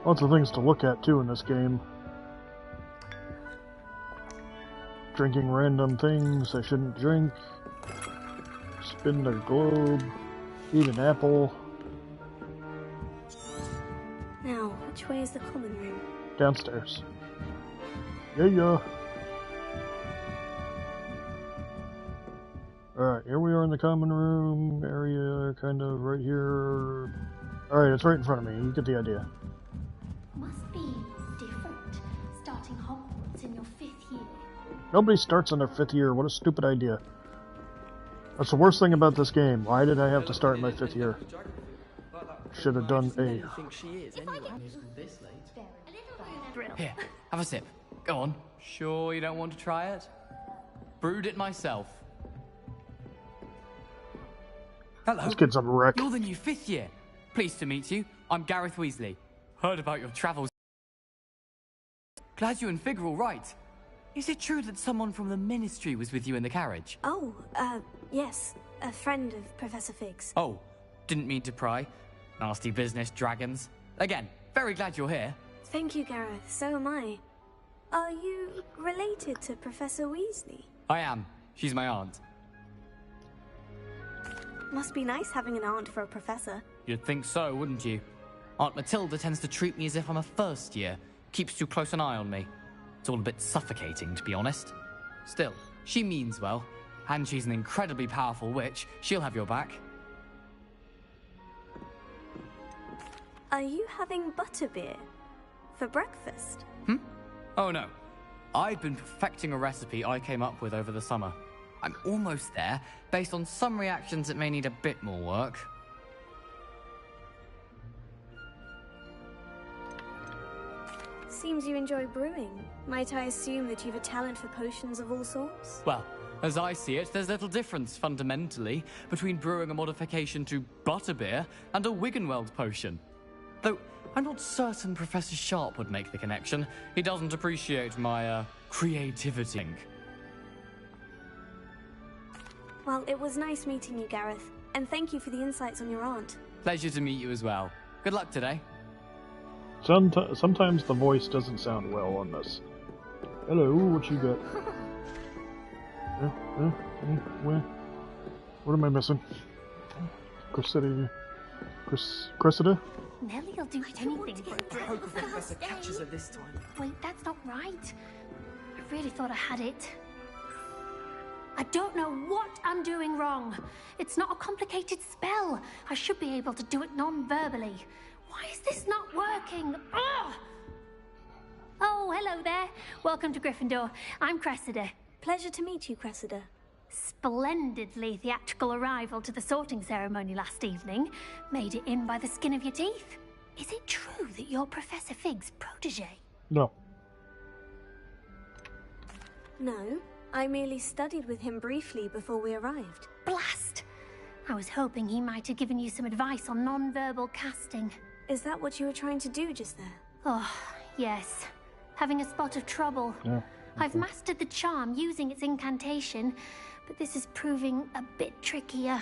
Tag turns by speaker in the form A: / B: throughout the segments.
A: Lots of things to look at too in this game. Drinking random things I shouldn't drink. Spin the globe. Eat an apple.
B: Now, which way is the common room?
A: Downstairs. Yeah. Alright, here we are in the common room area, kind of right here. Alright, it's right in front of me. You get the idea.
C: Must be different starting Hogwarts in your 5th year.
A: Nobody starts in their 5th year. What a stupid idea. That's the worst thing about this game. Why did I have to start in my 5th year? Should have done A.
D: Here, have a sip. Go on. Sure you don't want to try it? Brewed it myself. Hello.
A: This kid's a wreck.
D: You're the new 5th year. Pleased to meet you. I'm Gareth Weasley. Heard about your travels. Glad you and Fig are all right. Is it true that someone from the Ministry was with you in the carriage?
B: Oh, yes. A friend of Professor Fig's.
D: Oh, didn't mean to pry. Nasty business, dragons. Again, very glad you're here.
B: Thank you, Gareth. So am I. Are you related to Professor Weasley?
D: I am. She's my aunt.
B: Must be nice having an aunt for a professor.
D: You'd think so, wouldn't you? Aunt Matilda tends to treat me as if I'm a first year. Keeps too close an eye on me. It's all a bit suffocating, to be honest. Still, she means well. And she's an incredibly powerful witch. She'll have your back.
B: Are you having butterbeer for breakfast?
D: Oh no. I've been perfecting a recipe I came up with over the summer. I'm almost there, based on some reactions that may need a bit more work.
B: Seems you enjoy brewing. Might I assume that you've a talent for potions of all sorts?
D: Well, as I see it, there's little difference, fundamentally, between brewing a modification to butterbeer and a Wiggenweld potion. Though, I'm not certain Professor Sharp would make the connection. He doesn't appreciate my, creativity.
B: Well, it was nice meeting you, Gareth. And thank you for the insights on your aunt.
D: Pleasure to meet you as well. Good luck today.
A: Sometimes the voice doesn't sound well on this. Hello, what you got? What am I missing? Cressida?
C: Nellie'll do anything for it.
E: I hope the professor catches her this time.
C: Wait, that's not right. I really thought I had it. I don't know what I'm doing wrong. It's not a complicated spell. I should be able to do it non-verbally. Why is this not working? Ugh! Oh, hello there. Welcome to Gryffindor. I'm Cressida.
B: Pleasure to meet you, Cressida.
C: Splendidly theatrical arrival to the sorting ceremony last evening. Made it in by the skin of your teeth. Is it true that you're Professor Fig's protege?
A: No.
B: No, I merely studied with him briefly before we arrived.
C: Blast! I was hoping he might have given you some advice on non-verbal casting.
B: Is that what you were trying to do just there?
C: Oh, yes. Having a spot of trouble.
A: Yeah.
C: I've mastered the charm using its incantation, but this is proving a bit trickier.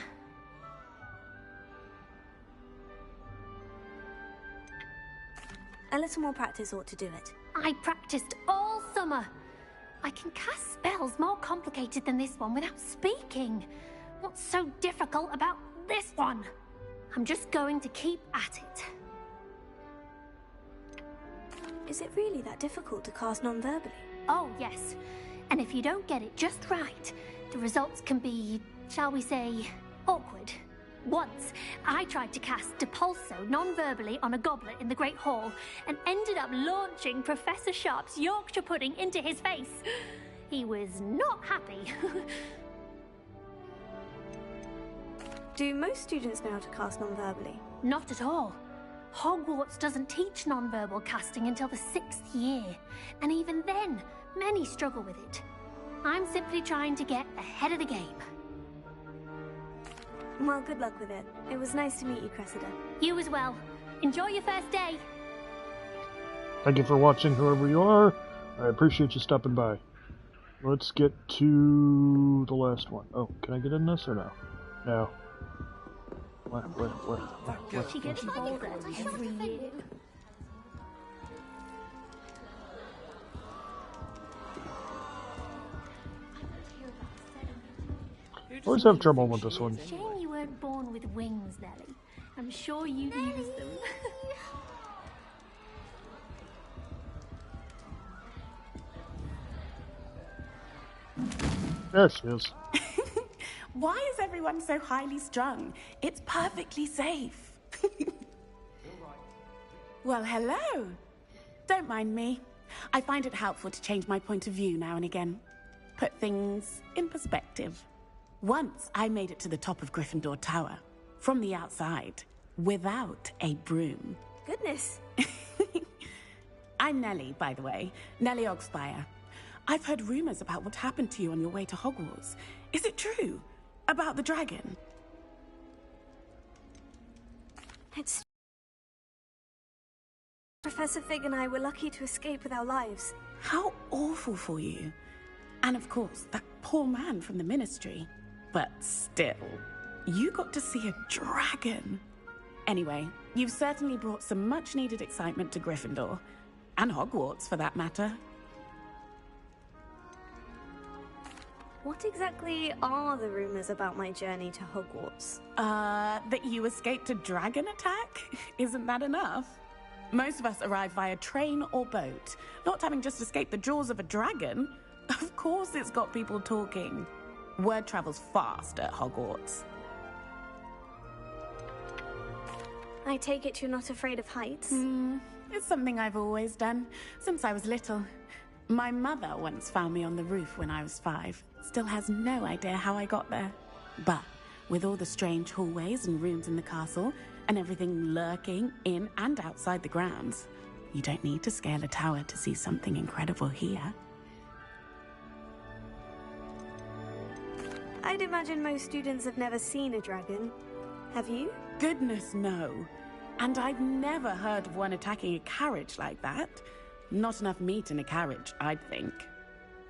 B: A little more practice ought to do it.
C: I practiced all summer. I can cast spells more complicated than this one without speaking. What's so difficult about this one? I'm just going to keep at it.
B: Is it really that difficult to cast non-verbally?
C: Oh, yes. And if you don't get it just right, the results can be, shall we say, awkward. Once, I tried to cast Depulso non-verbally on a goblet in the Great Hall and ended up launching Professor Sharp's Yorkshire pudding into his face. He was not happy.
B: Do most students know how to cast non-verbally?
C: Not at all. Hogwarts doesn't teach non-verbal casting until the 6th year, and even then, many struggle with it. I'm simply trying to get ahead of the game.
B: Well, good luck with it. It was nice to meet you, Cressida.
C: You as well. Enjoy your first day.
A: Thank you for watching, whoever you are. I appreciate you stopping by. Let's get to the last one. Oh, can I get in this or no? No. What?
C: She gets bolder every year.
A: Always have trouble with this one.
C: Shame you weren't born with wings, Nellie. I'm sure you'd use them.
A: There she is.
E: Why is everyone so highly strung? It's perfectly safe. Well, hello. Don't mind me. I find it helpful to change my point of view now and again. Put things in perspective. Once I made it to the top of Gryffindor Tower, from the outside, without a broom.
B: Goodness.
E: I'm Nellie, by the way. Nellie Ogspire. I've heard rumors about what happened to you on your way to Hogwarts. Is it true? About the dragon?
B: It's... Professor Fig and I were lucky to escape with our lives.
E: How awful for you. And of course, that poor man from the Ministry. But still, you got to see a dragon. Anyway, you've certainly brought some much-needed excitement to Gryffindor. And Hogwarts, for that matter.
B: What exactly are the rumors about my journey to Hogwarts?
E: That you escaped a dragon attack? Isn't that enough? Most of us arrive via train or boat. Not having just escaped the jaws of a dragon, of course it's got people talking. Word travels fast at Hogwarts.
B: I take it you're not afraid of heights?
E: It's something I've always done, since I was little. My mother once found me on the roof when I was 5. Still has no idea how I got there. But with all the strange hallways and rooms in the castle, and everything lurking in and outside the grounds, you don't need to scale a tower to see something incredible here.
B: I'd imagine most students have never seen a dragon. Have you?
E: Goodness, no. And I've never heard of one attacking a carriage like that. Not enough meat in a carriage, I'd think.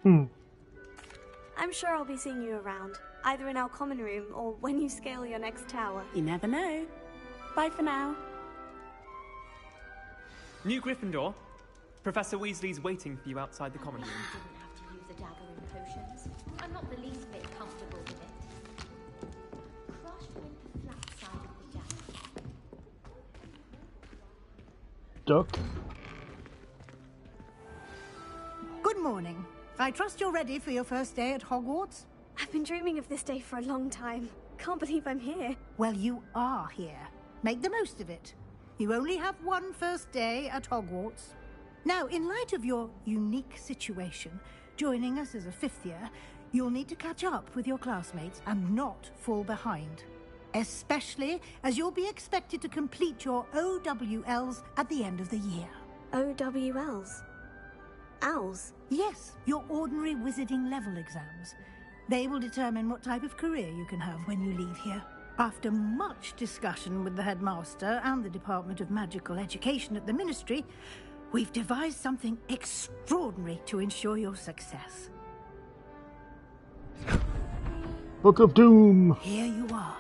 B: I'm sure I'll be seeing you around, either in our common room or when you scale your next tower.
E: You never know. Bye for now.
F: New Gryffindor. Professor Weasley's waiting for you outside the common room.
G: I didn't have to use a dagger in potions. I'm not the least bit comfortable with it. Crushed with the flat side of the dagger.
A: Duck.
H: Good morning. I trust you're ready for your first day at Hogwarts?
B: I've been dreaming of this day for a long time. Can't believe I'm here.
H: Well, you are here. Make the most of it. You only have one first day at Hogwarts. Now, in light of your unique situation, joining us as a 5th year, you'll need to catch up with your classmates and not fall behind. Especially as you'll be expected to complete your OWLs at the end of the year.
B: OWLs? Owls?
H: Yes, your ordinary wizarding level exams. They will determine what type of career you can have when you leave here. After much discussion with the headmaster and the Department of Magical Education at the Ministry, we've devised something extraordinary to ensure your success.
A: Book of Doom.
H: Here you are.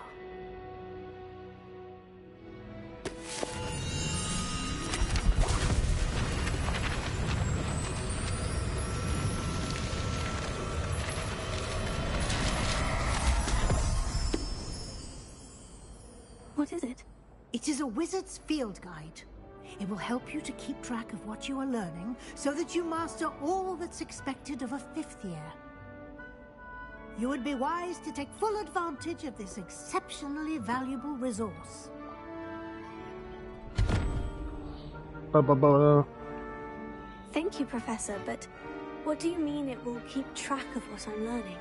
B: What is it?
H: It is a wizard's field guide. It will help you to keep track of what you are learning so that you master all that's expected of a 5th year. You would be wise to take full advantage of this exceptionally valuable resource.
A: Ba-ba-ba.
B: Thank you, Professor, but what do you mean it will keep track of what I'm learning?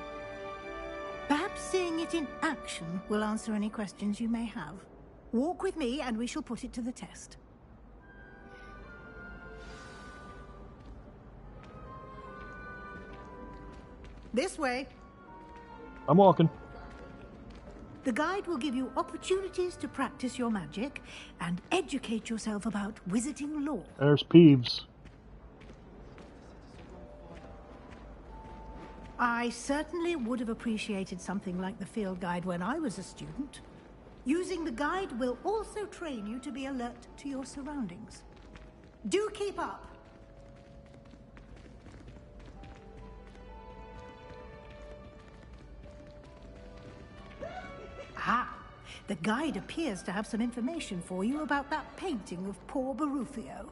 H: Perhaps seeing it in action will answer any questions you may have. Walk with me and we shall put it to the test. This way.
A: I'm walking.
H: The guide will give you opportunities to practice your magic and educate yourself about wizarding lore.
A: There's Peeves.
H: I certainly would have appreciated something like the field guide when I was a student. Using the guide will also train you to be alert to your surroundings. Do keep up! The guide appears to have some information for you about that painting of poor Barufio.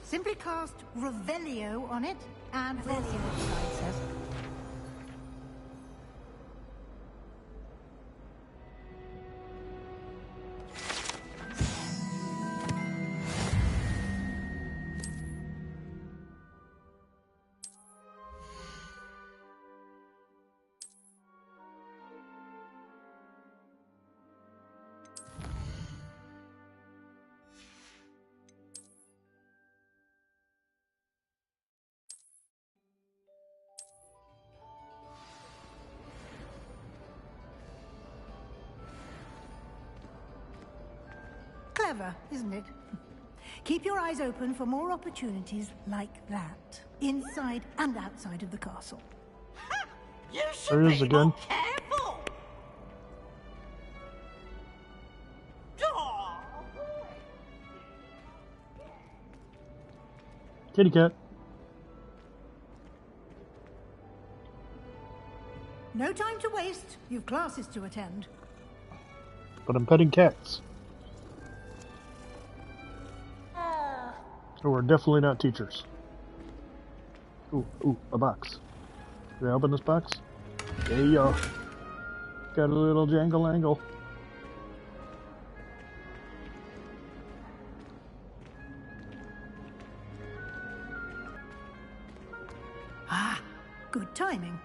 H: Simply cast Revelio on it, and we'll see what the guide says. Clever, isn't it? Keep your eyes open for more opportunities like that, inside and outside of the castle.
G: You
A: There he is again.
G: careful.
A: Kitty cat.
H: No time to waste. You've classes to attend.
A: But I'm petting cats. So we're definitely not teachers. Ooh, a box. Can I open this box? There you go. Got a little jangle angle.
H: Ah, good timing.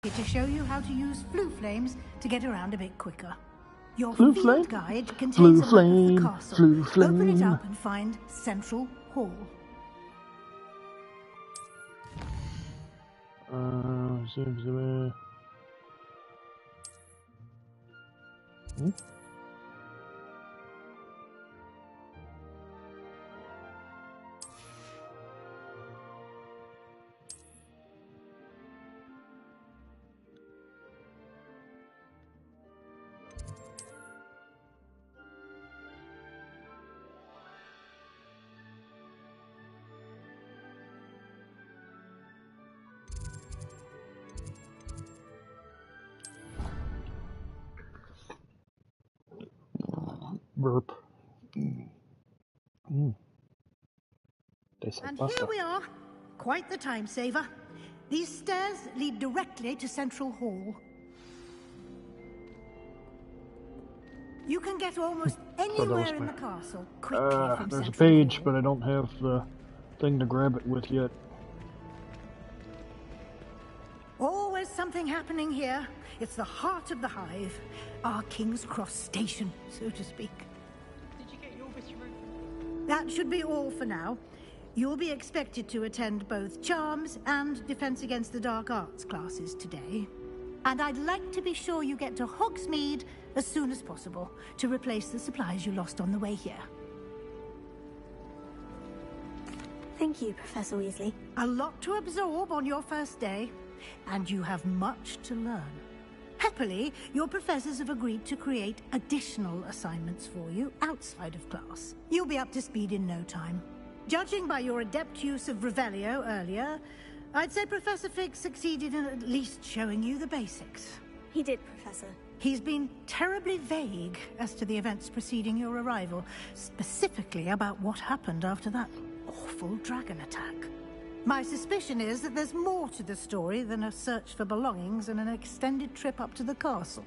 H: To show you how to use flue flames to get around a bit quicker. Your
A: Flue
H: field
A: flame?
H: guide contains
A: Flue
H: a map of
A: flame,
H: the castle.
A: flue
H: Open it
A: flame.
H: up and find Central Hall.
A: Burp. Tastes like
H: And
A: pasta.
H: here we are. Quite the time saver. These stairs lead directly to Central Hall. You can get almost anywhere in the castle quickly from
A: There's a
H: Central
A: page,
H: Hall.
A: but I don't have the thing to grab it with yet.
H: Always something happening here. It's the heart of the hive. Our King's Cross station, so to speak.
F: Did you get your bit through?
H: That should be all for now. You'll be expected to attend both Charms and Defense Against the Dark Arts classes today. And I'd like to be sure you get to Hogsmeade as soon as possible to replace the supplies you lost on the way here.
B: Thank you, Professor Weasley.
H: A lot to absorb on your first day, and you have much to learn. Happily, your professors have agreed to create additional assignments for you outside of class. You'll be up to speed in no time. Judging by your adept use of Revelio earlier, I'd say Professor Fig succeeded in at least showing you the basics.
B: He did, Professor.
H: He's been terribly vague as to the events preceding your arrival, specifically about what happened after that awful dragon attack. My suspicion is that there's more to the story than a search for belongings and an extended trip up to the castle.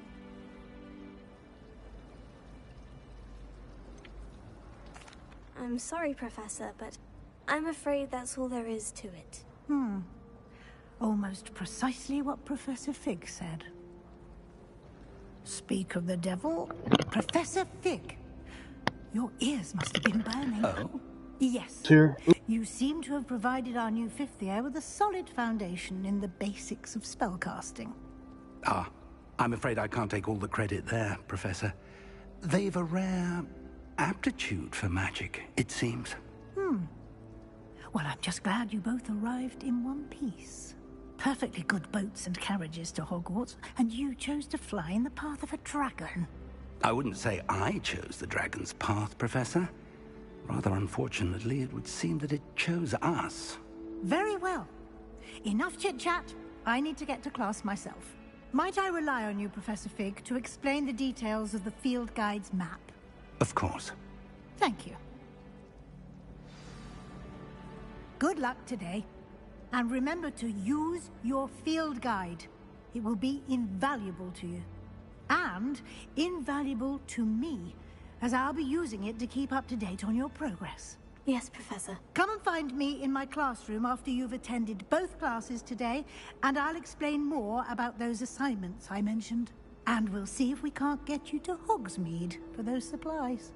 B: I'm sorry, Professor, but I'm afraid that's all there is to it.
H: Almost precisely what Professor Fig said. Speak of the devil, Professor Fig. Your ears must have been burning.
I: Oh?
H: Yes.
A: Here.
H: You seem to have provided our new fifth year with a solid foundation in the basics of spellcasting.
I: Ah, I'm afraid I can't take all the credit there, Professor. They've a rare aptitude for magic, it seems.
H: Well, I'm just glad you both arrived in one piece. Perfectly good boats and carriages to Hogwarts, and you chose to fly in the path of a dragon.
I: I wouldn't say I chose the dragon's path, Professor. Rather unfortunately, it would seem that it chose us.
H: Very well. Enough chit-chat. I need to get to class myself. Might I rely on you, Professor Fig, to explain the details of the field guide's map?
I: Of course.
H: Thank you. Good luck today. And remember to use your field guide. It will be invaluable to you. And invaluable to me, as I'll be using it to keep up to date on your progress.
B: Yes, Professor.
H: Come and find me in my classroom after you've attended both classes today, and I'll explain more about those assignments I mentioned. And we'll see if we can't get you to Hogsmeade for those supplies.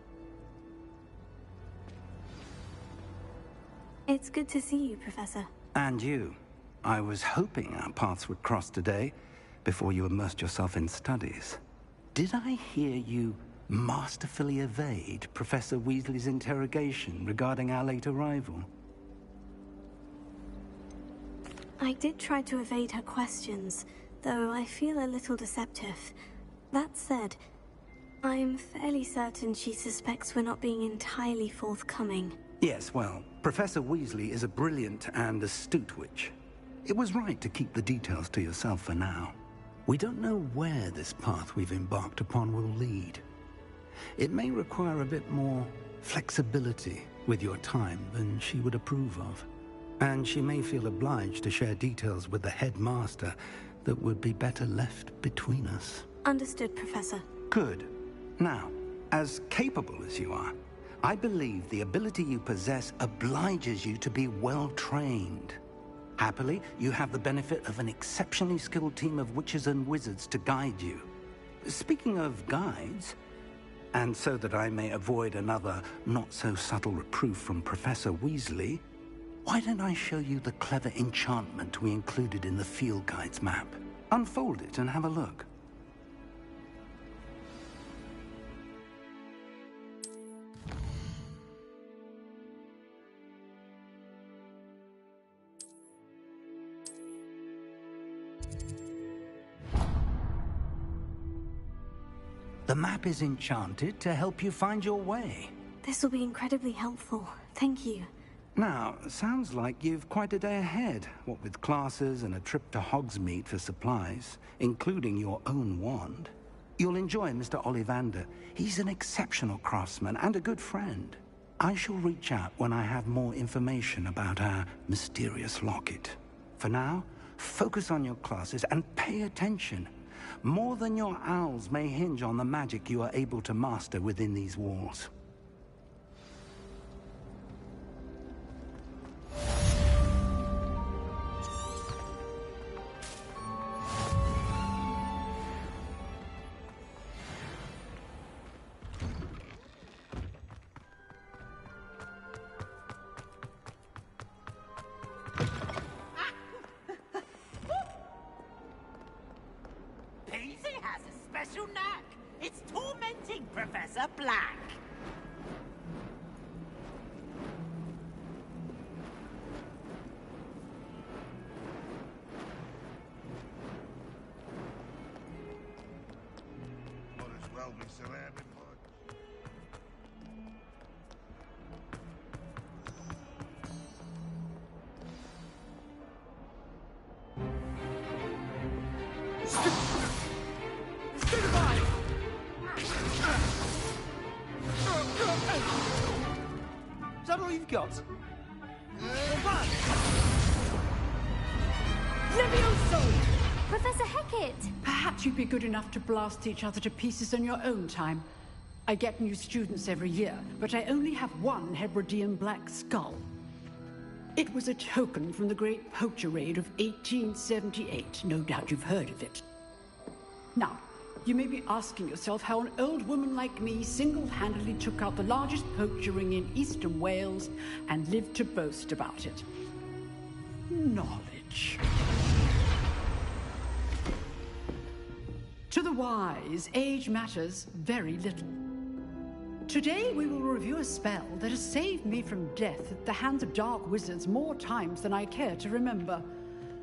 B: It's good to see you, Professor.
I: And you. I was hoping our paths would cross today, before you immersed yourself in studies. Did I hear you masterfully evade Professor Weasley's interrogation regarding our late arrival?
B: I did try to evade her questions, though I feel a little deceptive. That said, I'm fairly certain she suspects we're not being entirely forthcoming.
I: Yes, well, Professor Weasley is a brilliant and astute witch. It was right to keep the details to yourself for now. We don't know where this path we've embarked upon will lead. It may require a bit more flexibility with your time than she would approve of. And she may feel obliged to share details with the headmaster that would be better left between us.
B: Understood, Professor.
I: Good. Now, as capable as you are, I believe the ability you possess obliges you to be well trained. Happily, you have the benefit of an exceptionally skilled team of witches and wizards to guide you. Speaking of guides, and so that I may avoid another not-so-subtle reproof from Professor Weasley, why don't I show you the clever enchantment we included in the field guide's map? Unfold it and have a look. The map is enchanted to help you find your way.
B: This will be incredibly helpful. Thank you.
I: Now, sounds like you've quite a day ahead, what with classes and a trip to Hogsmeade for supplies, including your own wand. You'll enjoy Mr. Ollivander. He's an exceptional craftsman and a good friend. I shall reach out when I have more information about our mysterious locket. For now, focus on your classes and pay attention. More than your owls may hinge on the magic you are able to master within these walls.
J: It's tormenting Professor Black.
K: Might as well be surrounded by...
J: Is that all you've got?
C: Levioso! Professor Hecat!
L: Perhaps you'd be good enough to blast each other to pieces in your own time. I get new students every year, but I only have one Hebridean black skull. It was a token from the Great Poacher Raid of 1878. No doubt you've heard of it. Now, you may be asking yourself how an old woman like me single-handedly took out the largest poacher ring in eastern Wales and lived to boast about it. Knowledge. To the wise, age matters very little. Today we will review a spell that has saved me from death at the hands of dark wizards more times than I care to remember.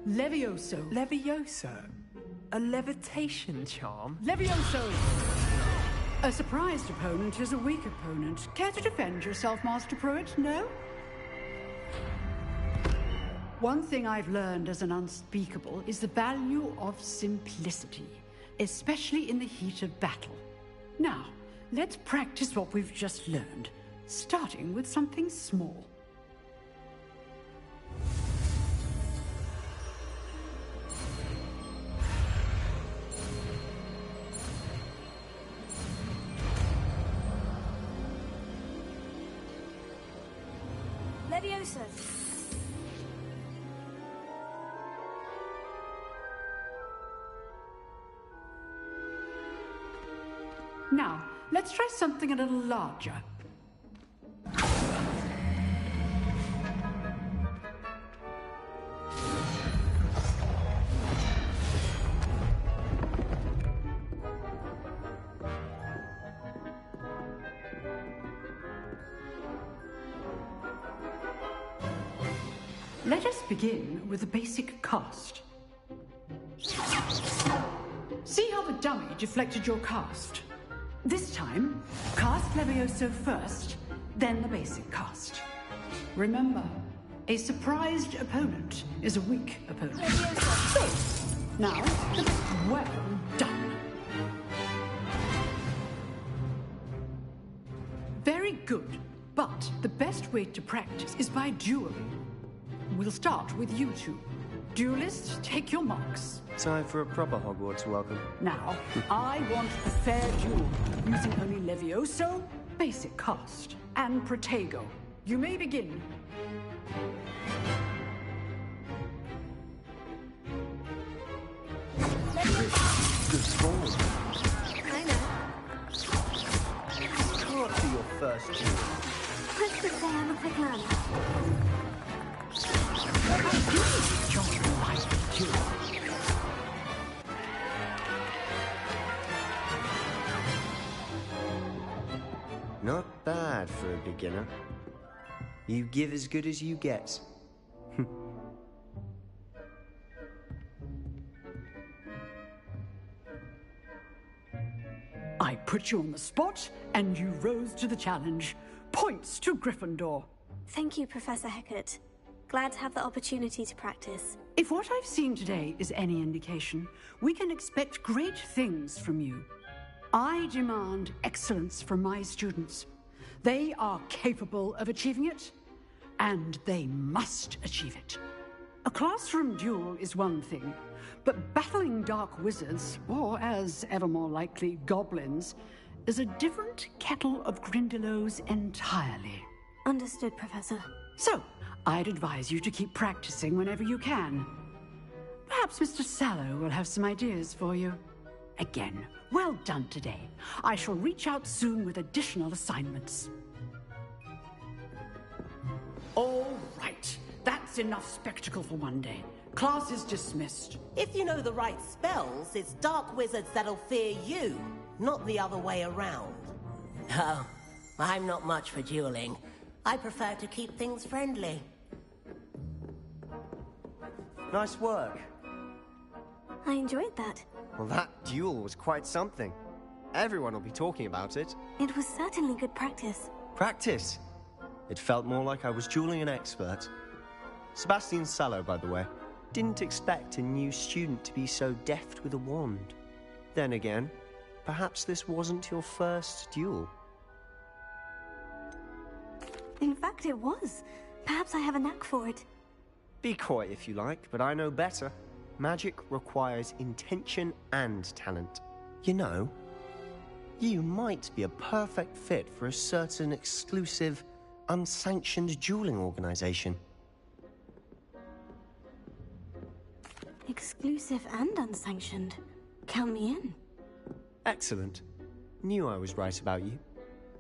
L: Levioso.
F: Levioso? A levitation charm?
L: Levioso! A surprised opponent is a weak opponent. Care to defend yourself, Master Pruitt? No? One thing I've learned as an unspeakable is the value of simplicity, especially in the heat of battle. Now, let's practice what we've just learned, starting with something small.
B: Leviosa.
L: Now, let's try something a little larger. Let us begin with the basic cast. See how the dummy deflected your cast? This time, cast Levioso first, then the basic cast. Remember, a surprised opponent is a weak opponent. So, now, well done. Very good, but the best way to practice is by dueling. We'll start with you two. Duelists, take your marks.
M: Time for a proper Hogwarts welcome.
L: Now, I want a fair duel, using only Levioso, basic cast, and Protego. You may begin.
M: Good form.
B: I know.
M: Go up to your first duel.
B: Let's just say I'm a quick learner.
M: Not bad for a beginner. You give as good as you get.
L: I put you on the spot, and you rose to the challenge. Points to Gryffindor.
B: Thank you, Professor Hecat. Glad to have the opportunity to practice.
L: If what I've seen today is any indication, we can expect great things from you. I demand excellence from my students. They are capable of achieving it, and they must achieve it. A classroom duel is one thing, but battling dark wizards, or as ever more likely, goblins, is a different kettle of Grindylows entirely.
B: Understood, Professor.
L: So, I'd advise you to keep practicing whenever you can. Perhaps Mr. Sallow will have some ideas for you. Again, well done today. I shall reach out soon with additional assignments. All right. That's enough spectacle for one day. Class is dismissed.
J: If you know the right spells, it's dark wizards that'll fear you, not the other way around. No, I'm not much for dueling. I prefer to keep things friendly.
M: Nice work.
B: I enjoyed that.
M: Well, that duel was quite something. Everyone will be talking about it.
B: It was certainly good practice.
M: Practice? It felt more like I was dueling an expert. Sebastian Sallow, by the way. Didn't expect a new student to be so deft with a wand. Then again, perhaps this wasn't your first duel.
B: In fact, it was. Perhaps I have a knack for it.
M: Be coy if you like, but I know better. Magic requires intention and talent. You know, you might be a perfect fit for a certain exclusive, unsanctioned dueling organization.
B: Exclusive and unsanctioned. Count me in.
M: Excellent. Knew I was right about you.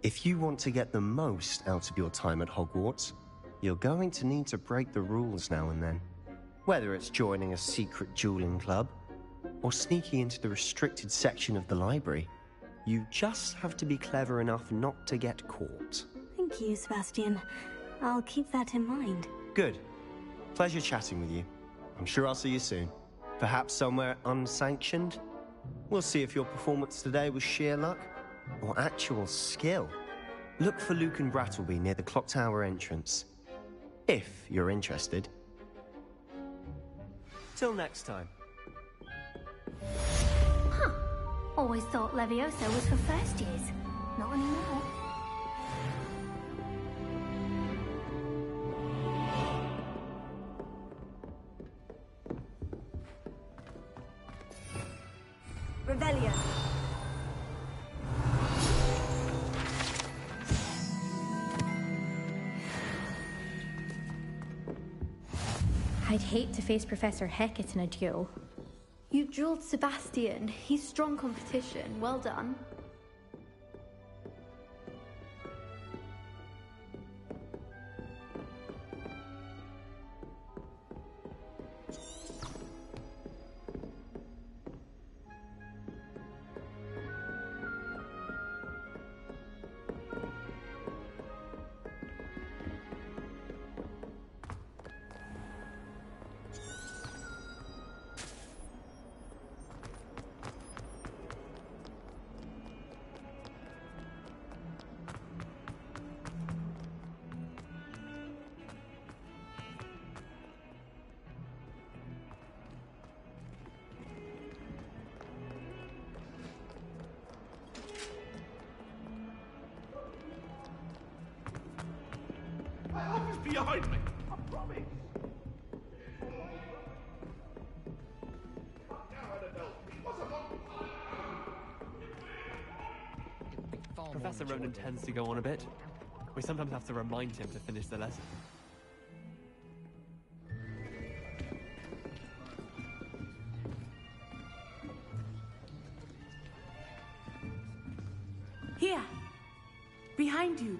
M: If you want to get the most out of your time at Hogwarts, you're going to need to break the rules now and then. Whether it's joining a secret dueling club, or sneaking into the restricted section of the library, you just have to be clever enough not to get caught.
B: Thank you, Sebastian. I'll keep that in mind.
M: Good. Pleasure chatting with you. I'm sure I'll see you soon. Perhaps somewhere unsanctioned? We'll see if your performance today was sheer luck or actual skill. Look for Luke and Brattleby near the clock tower entrance. If you're interested. Till next time.
C: Huh. Always thought Levioso was for first years. Not anymore.
B: Revelio.
G: I'd hate to face Professor Hecat in a duel.
N: You drilled Sebastian. He's strong competition. Well done.
K: Behind me, I promise.
F: Professor Ronan tends to go on a bit. We sometimes have to remind him to finish the lesson.
E: Here. Behind you.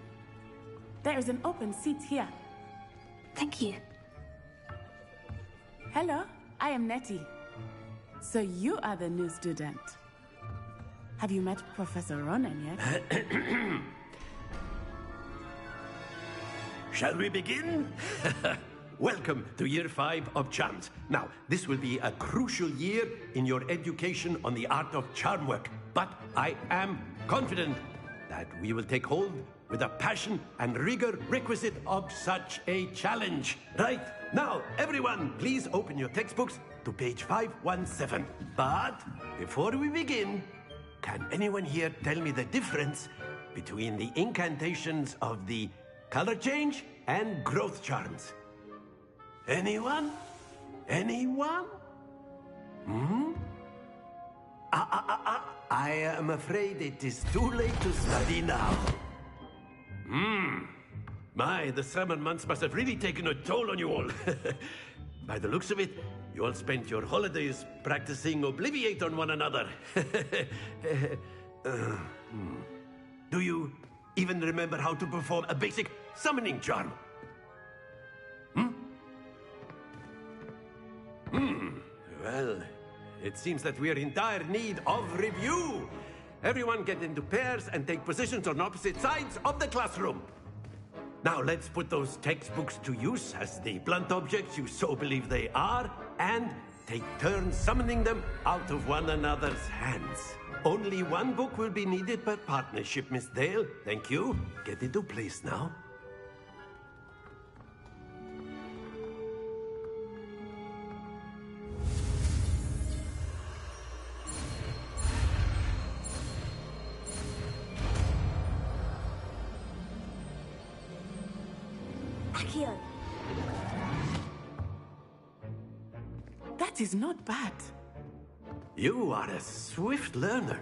E: There is an open seat here.
B: Thank you.
E: Hello, I am Nettie. So you are the new student. Have you met Professor Ronan yet?
O: Shall we begin? Welcome to Year 5 of Charms. Now, this will be a crucial year in your education on the art of charm work. But I am confident that we will take hold with the passion and rigor requisite of such a challenge. Right, now, everyone, please open your textbooks to page 517. But before we begin, can anyone here tell me the difference between the incantations of the color change and growth charms? Anyone? Anyone? I am afraid it is too late to study now. My, the summer months must have really taken a toll on you all. By the looks of it, you all spent your holidays practicing Obliviate on one another. Do you even remember how to perform a basic summoning charm? Well, it seems that we are in dire need of review. Everyone get into pairs and take positions on opposite sides of the classroom. Now let's put those textbooks to use as the blunt objects you so believe they are, and take turns summoning them out of one another's hands. Only one book will be needed per partnership, Miss Dale. Thank you. Get into place now.
B: Accio.
E: That is not bad.
O: You are a swift learner.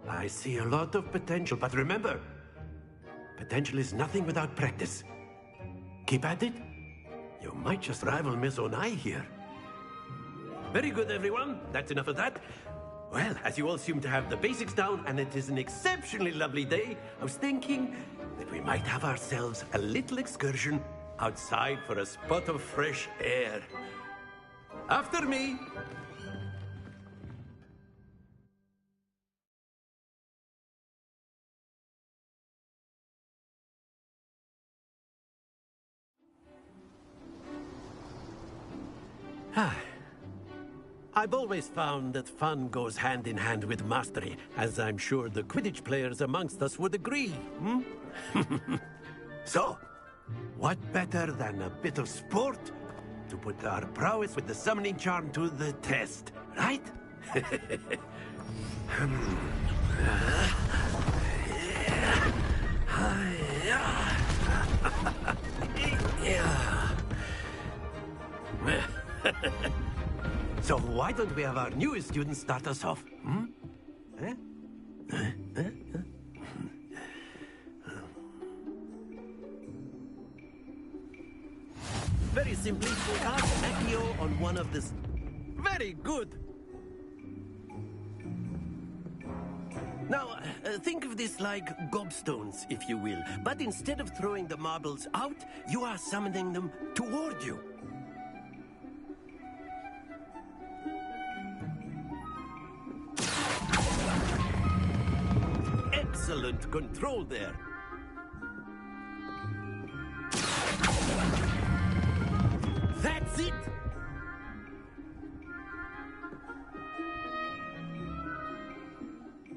O: I see a lot of potential, but remember, potential is nothing without practice. Keep at it. You might just rival Miss Onai here. Very good, everyone. That's enough of that. Well, as you all seem to have the basics down, and it is an exceptionally lovely day, I was thinking that we might have ourselves a little excursion outside for a spot of fresh air. After me. I've always found that fun goes hand in hand with mastery, as I'm sure the Quidditch players amongst us would agree. So, what better than a bit of sport to put our prowess with the summoning charm to the test, right? So why don't we have our newest student start us off? Eh? Very simply, cast Accio on one of the... Very good! Now, think of this like gobstones, if you will. But instead of throwing the marbles out, you are summoning them toward you. Excellent control there. That's it!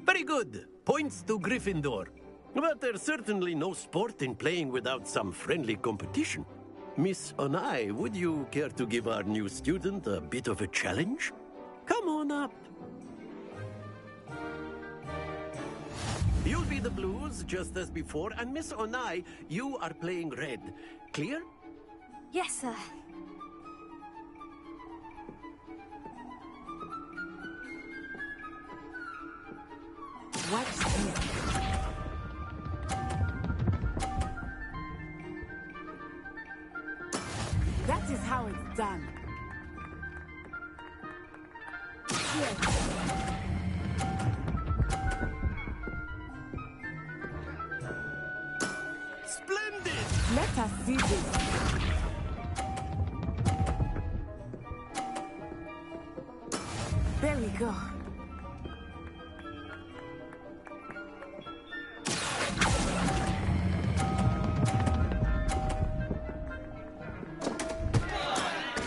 O: Very good. Points to Gryffindor. But there's certainly no sport in playing without some friendly competition. Miss Onai, would you care to give our new student a bit of a challenge? Come on up. You'll be the blues, just as before, and Miss Onai, you are playing red. Clear?
B: Yes, sir.
E: What's this? That is how it's done.
O: Splendid!
E: Let us see this. There we go.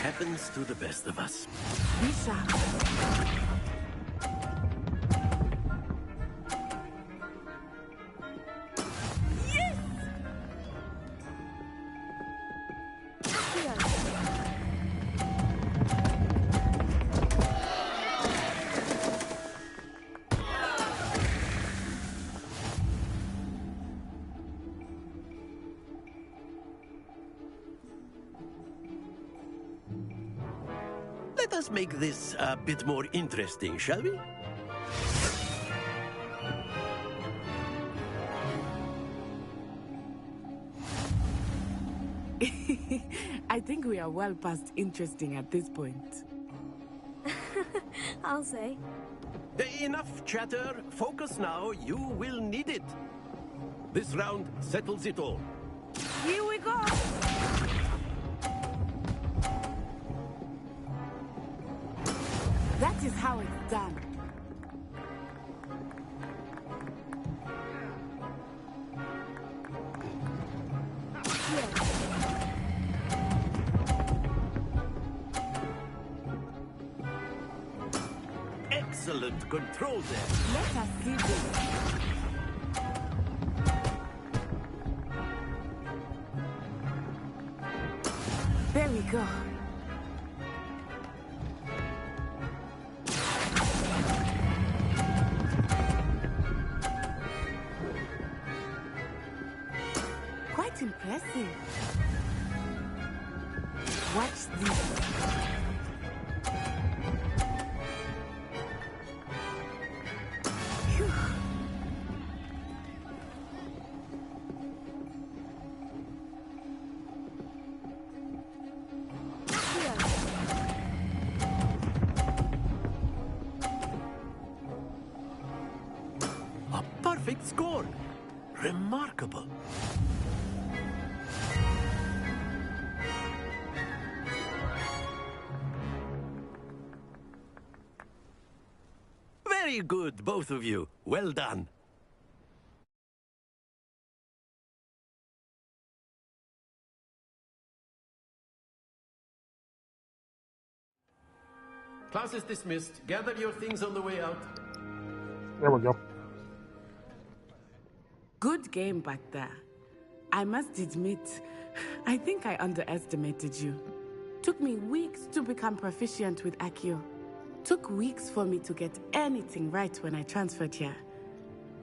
O: Happens to the best of us.
E: Be sharp.
O: Let us make this a bit more interesting, shall we?
E: I think we are well past interesting at this point.
B: I'll say.
O: Enough chatter. Focus now. You will need it. This round settles it all.
E: Here we go! That is how it's done.
O: Excellent control there.
E: Let us see this. There we go. Quite impressive. Watch this. Phew.
O: A perfect score. Remarkable. Very good, both of you. Well done. Class is dismissed. Gather your things on the way out.
A: There we go.
E: Good game back there. I must admit, I think I underestimated you. Took me weeks to become proficient with Accio. Took weeks for me to get anything right when I transferred here.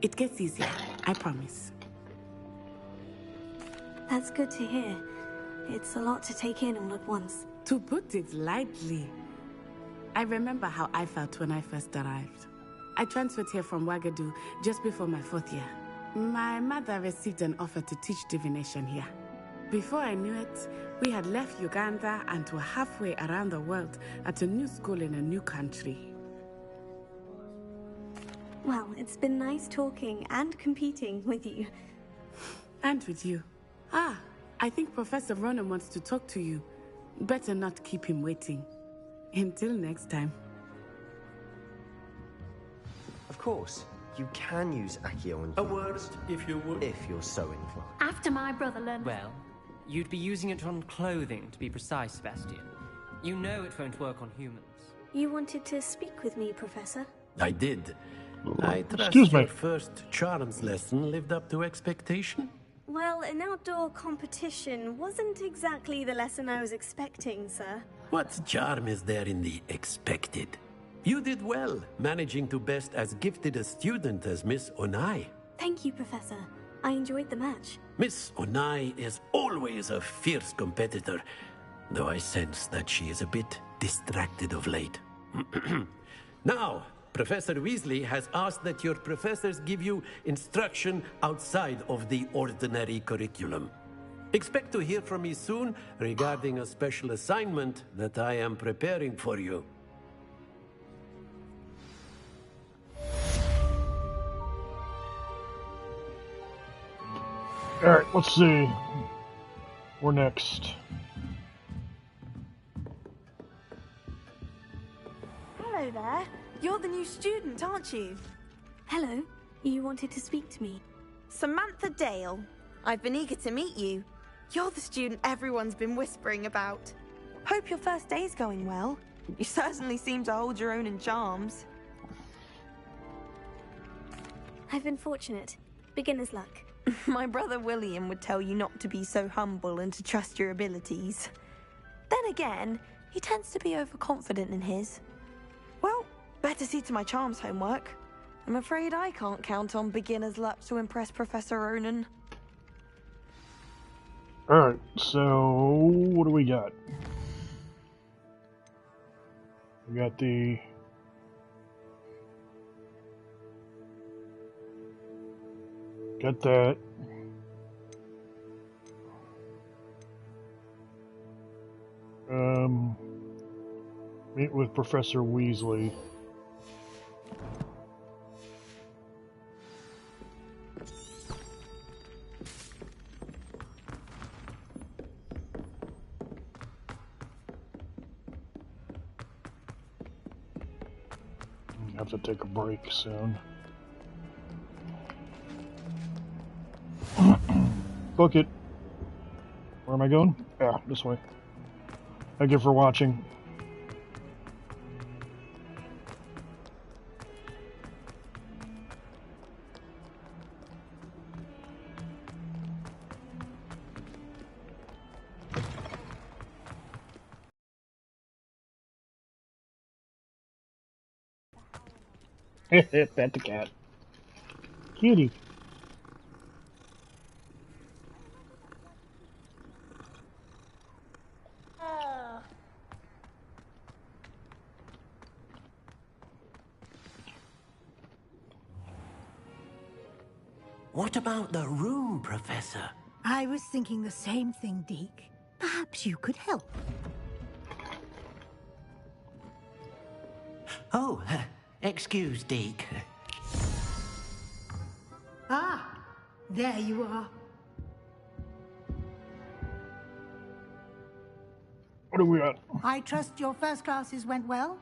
E: It gets easier, I promise.
B: That's good to hear. It's a lot to take in all at once.
E: To put it lightly, I remember how I felt when I first arrived. I transferred here from Wagadu just before my 4th year. My mother received an offer to teach divination here. Before I knew it, we had left Uganda and were halfway around the world at a new school in a new country.
B: Well, it's been nice talking and competing with you.
E: And with you. Ah, I think Professor Ronan wants to talk to you. Better not keep him waiting. Until next time.
M: Of course, you can use Accio on
O: A
M: humans,
O: word, if you would.
M: if you're so inclined.
C: After my brother learned...
F: Well, you'd be using it on clothing, to be precise, Sebastian. You know it won't work on humans.
B: You wanted to speak with me, Professor?
O: I did. I trust
A: Excuse me.
O: your first charms lesson lived up to expectation?
B: Well, an outdoor competition wasn't exactly the lesson I was expecting, sir.
O: What charm is there in the expected? You did well, managing to best as gifted a student as Miss Onai.
B: Thank you, Professor. I enjoyed the match.
O: Miss Onai is always a fierce competitor, though I sense that she is a bit distracted of late. Now, Professor Weasley has asked that your professors give you instruction outside of the ordinary curriculum. Expect to hear from me soon regarding a special assignment that I am preparing for you.
A: Alright, let's see. We're next.
P: Hello there. You're the new student, aren't you?
B: Hello. You wanted to speak to me?
P: Samantha Dale. I've been eager to meet you. You're the student everyone's been whispering about. Hope your first day's going well. You certainly seem to hold your own in charms.
B: I've been fortunate. Beginner's luck.
P: My brother William would tell you not to be so humble and to trust your abilities. Then again, he tends to be overconfident in his. Well, better see to my charms homework. I'm afraid I can't count on beginner's luck to impress Professor Ronan.
A: Alright, so what do we got? We got the... Got that. Meet with Professor Weasley. Have to take a break soon. Book it. Where am I going? Yeah, this way. Thank you for watching. Pet the cat. Cutie.
O: What about the room, Professor?
H: I was thinking the same thing, Deke. Perhaps you could help.
O: Oh, excuse, Deke.
H: Ah, there you are.
A: What do we got?
H: I trust your first classes went well?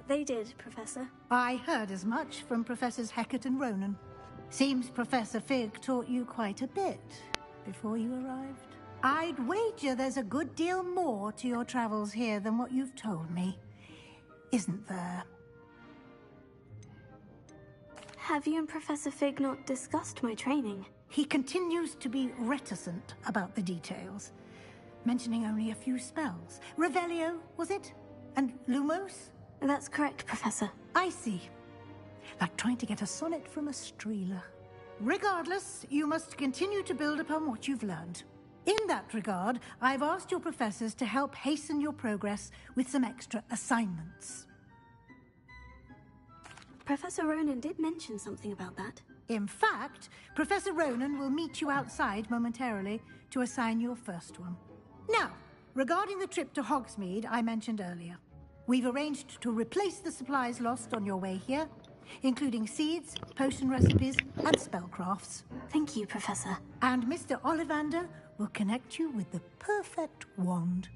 B: They did, Professor.
H: I heard as much from Professors Hecat and Ronan. Seems Professor Fig taught you quite a bit before you arrived. I'd wager there's a good deal more to your travels here than what you've told me. Isn't there?
B: Have you and Professor Fig not discussed my training?
H: He continues to be reticent about the details. mentioning only a few spells. Revelio, was it? And Lumos?
B: That's correct, Professor.
H: I see. Like trying to get a sonnet from a streeler. Regardless, you must continue to build upon what you've learned. In that regard, I've asked your professors to help hasten your progress with some extra assignments.
B: Professor Ronan did mention something about that.
H: In fact, Professor Ronan will meet you outside momentarily to assign your first one. Now, regarding the trip to Hogsmeade I mentioned earlier, we've arranged to replace the supplies lost on your way here, including seeds, potion recipes, and spellcrafts.
B: Thank you, Professor.
H: And Mr. Ollivander will connect you with the perfect wand.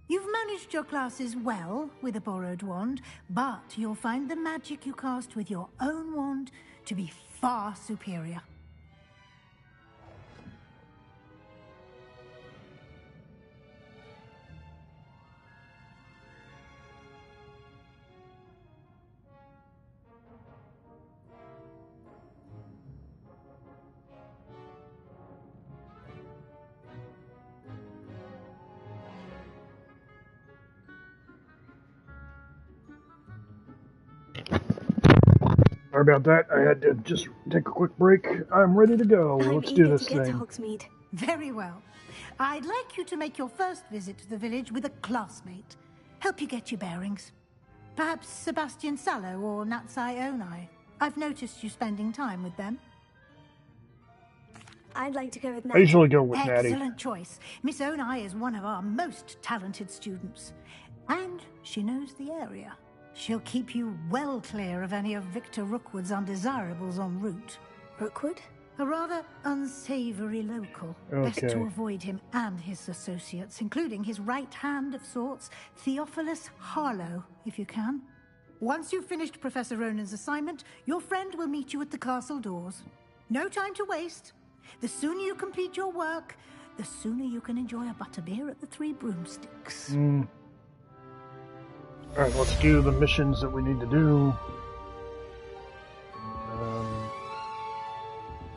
H: You've managed your classes well with a borrowed wand, but you'll find the magic you cast with your own wand to be far superior.
A: Sorry about that. I had to just take a quick break. I'm ready to go. Let's do this thing.
B: To Hogsmeade.
H: Very well. I'd like you to make your first visit to the village with a classmate. Help you get your bearings. Perhaps Sebastian Sallow or Natsai Onai. I've noticed you spending time with them.
B: I'd like to go with
A: I
B: Natty.
A: usually go with Natty.
H: Excellent choice. Miss Onai is one of our most talented students. And she knows the area. She'll keep you well clear of any of Victor Rookwood's undesirables en route.
B: Rookwood?
H: A rather unsavory local.
A: Okay.
H: Best to avoid him and his associates, including his right hand of sorts, Theophilus Harlow, if you can. Once you've finished Professor Ronan's assignment, your friend will meet you at the castle doors. No time to waste. The sooner you complete your work, the sooner you can enjoy a butterbeer at the Three Broomsticks.
A: Alright, let's do the missions that we need to do.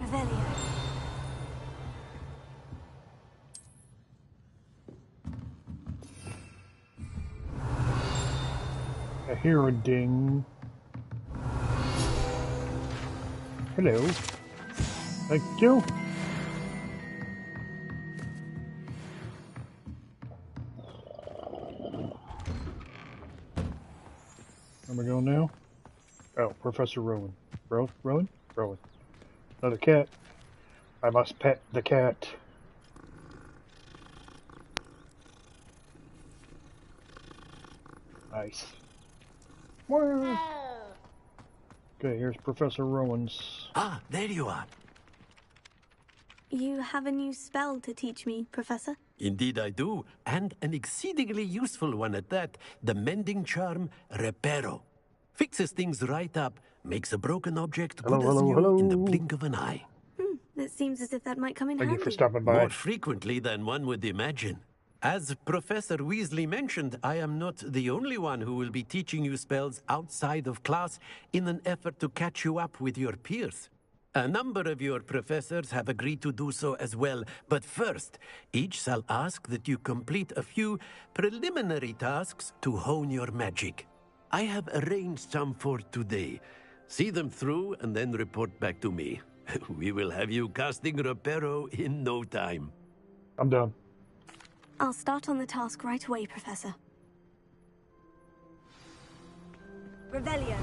B: Revelio.
A: I hear a ding. Hello. Thank you. Where am I going now? Oh, Professor Rowan. Rowan? Rowan. Another cat. I must pet the cat. Nice. Whoa. Okay, here's Professor Rowan's.
O: Ah, there you are.
B: You have a new spell to teach me, Professor?
O: Indeed I do, and an exceedingly useful one at that. The mending charm, Reparo. Fixes things right up, makes a broken object good as new in the blink of an eye.
B: It seems as if that might come in
A: Thank
B: handy.
A: you for stopping by.
O: More frequently than one would imagine. As Professor Weasley mentioned, I am not the only one who will be teaching you spells outside of class in an effort to catch you up with your peers. A number of your professors have agreed to do so as well, but first, each shall ask that you complete a few preliminary tasks to hone your magic. I have arranged some for today. See them through and then report back to me. We will have you casting Reparo in no time.
A: I'm done.
B: I'll start on the task right away, Professor. Revelio.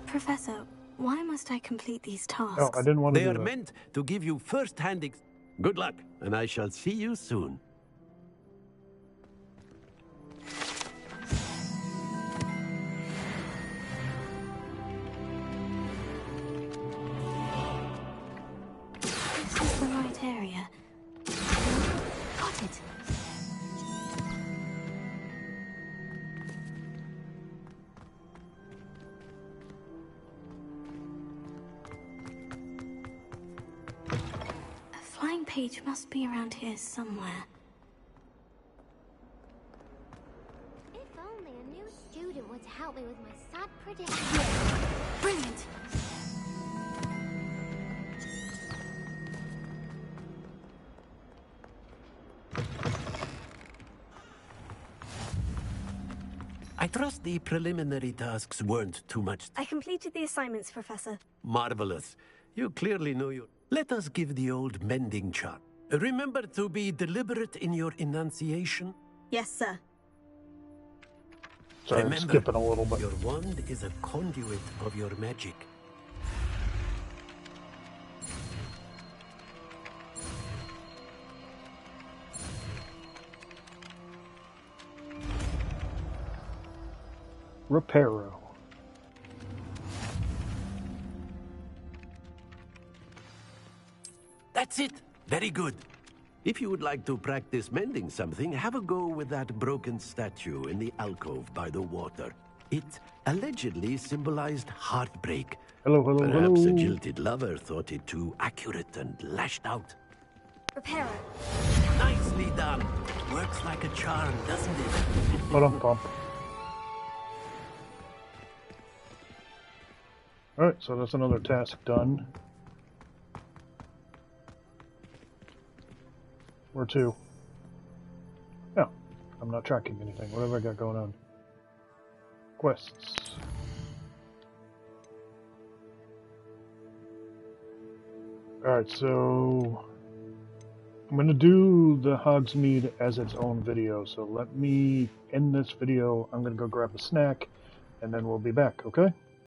B: Professor, why must I complete these tasks?
A: Oh, I didn't want to
O: They
A: do
O: are
A: that.
O: meant to give you first-hand Good luck, and I shall see you soon.
B: This is the right area. Got it. A flying page must be around here somewhere.
G: If only a new student would help me with my sad prediction.
B: Brilliant!
O: I trust the preliminary tasks weren't too much.
B: I completed the assignments, Professor.
O: Marvelous. You clearly know your... Let us give the old mending chart. Remember to be deliberate in your enunciation.
B: Yes, sir.
A: Sorry, I'm
O: Remember,
A: skipping a little bit.
O: Your wand is a conduit of your magic.
A: Reparo.
O: That's it. Very good. If you would like to practice mending something, have a go with that broken statue in the alcove by the water. It allegedly symbolized heartbreak.
A: Hello.
O: Perhaps a jilted lover thought it too accurate and lashed out.
B: Reparo.
O: Nicely done. Works like a charm, doesn't it?
A: Pump. Alright, so that's another task done. Where to? No, I'm not tracking anything. What have I got going on? Quests. Alright, so I'm going to do the Hogsmeade as its own video, so let me end this video. I'm going to go grab a snack, and then we'll be back, okay?